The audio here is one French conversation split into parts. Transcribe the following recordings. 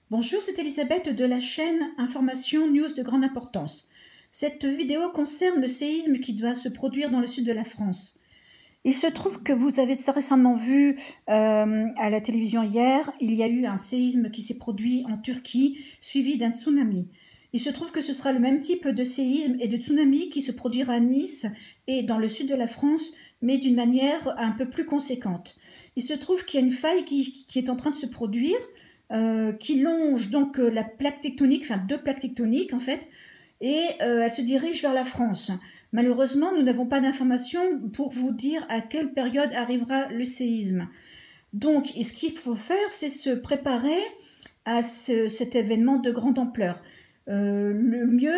Bonjour, c'est Elisabeth de la chaîne Information News de grande importance. Cette vidéo concerne le séisme qui doit se produire dans le sud de la France. Il se trouve que vous avez récemment vu à la télévision hier, il y a eu un séisme qui s'est produit en Turquie, suivi d'un tsunami. Il se trouve que ce sera le même type de séisme et de tsunami qui se produira à Nice et dans le sud de la France, mais d'une manière un peu plus conséquente. Il se trouve qu'il y a une faille qui est en train de se produire, qui longe donc la plaque tectonique, enfin deux plaques tectoniques en fait, et elle se dirige vers la France. Malheureusement, nous n'avons pas d'informations pour vous dire à quelle période arrivera le séisme. Donc, ce qu'il faut faire, c'est se préparer à cet événement de grande ampleur. Le mieux,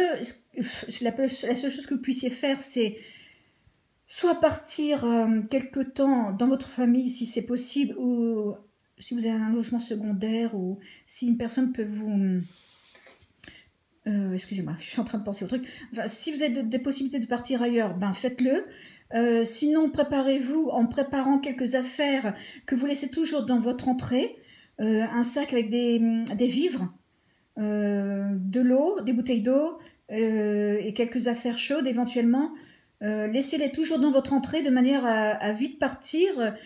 la seule chose que vous puissiez faire, c'est soit partir quelque temps dans votre famille, si c'est possible, ou si vous avez un logement secondaire, ou si une personne peut vous... excusez-moi, je suis en train de penser au truc. Enfin, si vous avez des possibilités de partir ailleurs, ben faites-le. Sinon, préparez-vous en préparant quelques affaires que vous laissez toujours dans votre entrée. Un sac avec des vivres, de l'eau, des bouteilles d'eau et quelques affaires chaudes éventuellement. Laissez-les toujours dans votre entrée de manière à vite partir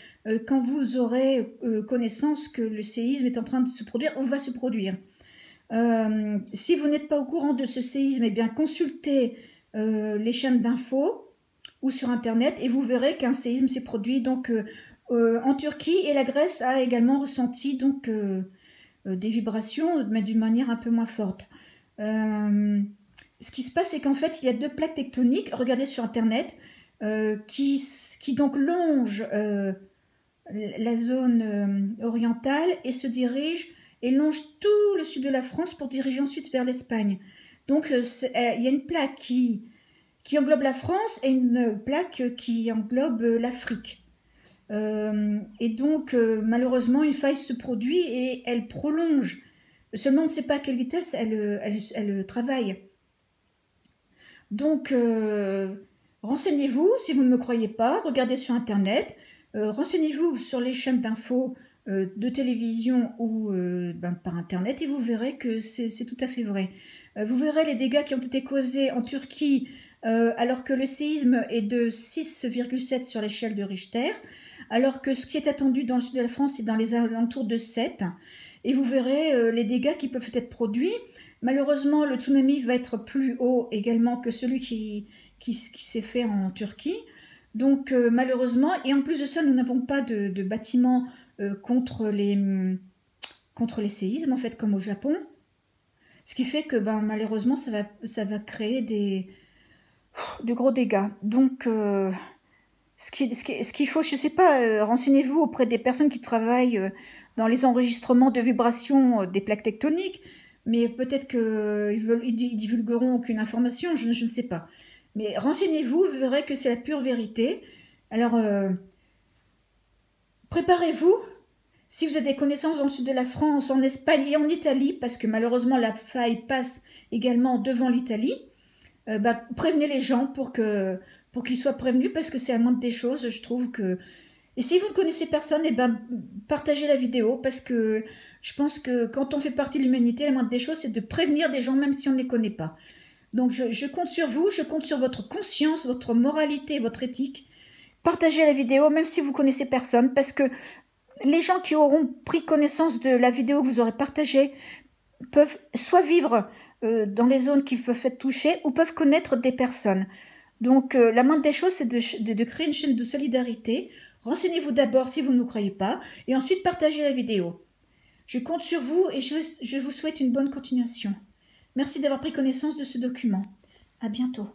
quand vous aurez connaissance que le séisme est en train de se produire ou va se produire. Si vous n'êtes pas au courant de ce séisme, eh bien consultez les chaînes d'infos ou sur internet et vous verrez qu'un séisme s'est produit donc en Turquie, et la Grèce a également ressenti donc des vibrations, mais d'une manière un peu moins forte. Ce qui se passe, c'est qu'en fait il y a deux plaques tectoniques, regardez sur internet, qui donc longent la zone orientale et se dirigent et longe tout le sud de la France pour diriger ensuite vers l'Espagne. Donc il y a une plaque qui englobe la France et une plaque qui englobe l'Afrique. Et donc malheureusement une faille se produit et elle prolonge. Seulement on ne sait pas à quelle vitesse elle travaille. Donc renseignez-vous si vous ne me croyez pas, regardez sur internet, renseignez-vous sur les chaînes d'infos de télévision ou par internet et vous verrez que c'est tout à fait vrai. Vous verrez les dégâts qui ont été causés en Turquie alors que le séisme est de 6,7 sur l'échelle de Richter, alors que ce qui est attendu dans le sud de la France est dans les alentours de 7, et vous verrez les dégâts qui peuvent être produits. Malheureusement, le tsunami va être plus haut également que celui qui s'est fait en Turquie. Donc malheureusement, et en plus de ça, nous n'avons pas de bâtiments contre les séismes, en fait, comme au Japon. Ce qui fait que malheureusement, ça va créer de gros dégâts. Donc ce qu'il faut, je ne sais pas, renseignez-vous auprès des personnes qui travaillent dans les enregistrements de vibrations des plaques tectoniques, mais peut-être qu'ils divulgueront aucune information, je ne sais pas. Mais renseignez-vous, vous verrez que c'est la pure vérité. Alors, préparez-vous. Si vous avez des connaissances dans le sud de la France, en Espagne et en Italie, parce que malheureusement la faille passe également devant l'Italie, prévenez les gens pour qu'ils soient prévenus, parce que c'est la moindre des choses, je trouve que... Et si vous ne connaissez personne, partagez la vidéo, parce que je pense que quand on fait partie de l'humanité, la moindre des choses, c'est de prévenir des gens, même si on ne les connaît pas. Donc je compte sur vous, je compte sur votre conscience, votre moralité, votre éthique. Partagez la vidéo, même si vous connaissez personne, parce que les gens qui auront pris connaissance de la vidéo que vous aurez partagée peuvent soit vivre dans les zones qui peuvent être touchées, ou peuvent connaître des personnes. Donc la moindre des choses, c'est de créer une chaîne de solidarité. Renseignez-vous d'abord si vous ne nous croyez pas, et ensuite partagez la vidéo. Je compte sur vous et je vous souhaite une bonne continuation. Merci d'avoir pris connaissance de ce document. À bientôt.